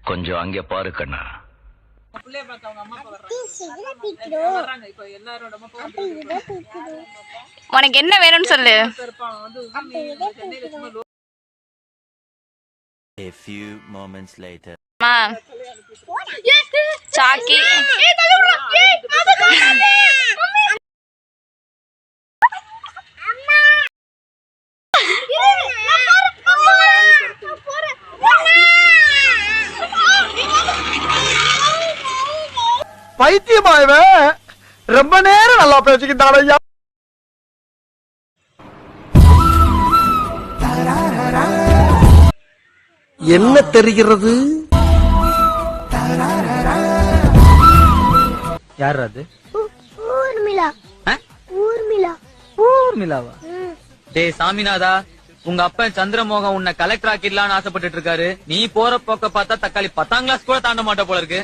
கொஞ்சம் அங்கே பாரு கண்ணா. உனக்கு என்ன வேணும்னு சொல்லு. A few moments later. சாக்கி பைத்தியமாயவே ரொம்ப நேரம் நல்லா பேசிக்கிட்டான் ஐயா. என்ன தெரிகிறது? யார் அது? ஊர்மிளா. ஊர்மிளா. ஊர்மிளாவா? டேய் சாமிநாதா, உங்க அப்பன் சந்திரமோகன் உன்னை கலெக்டர் ஆக்கிடலான்னு ஆசைப்பட்டு இருக்காரு. நீ போற போக்க பார்த்தா தக்காளி 10ஆம் கிளாஸ் கூட தாண்ட மாட்ட போல இருக்கு.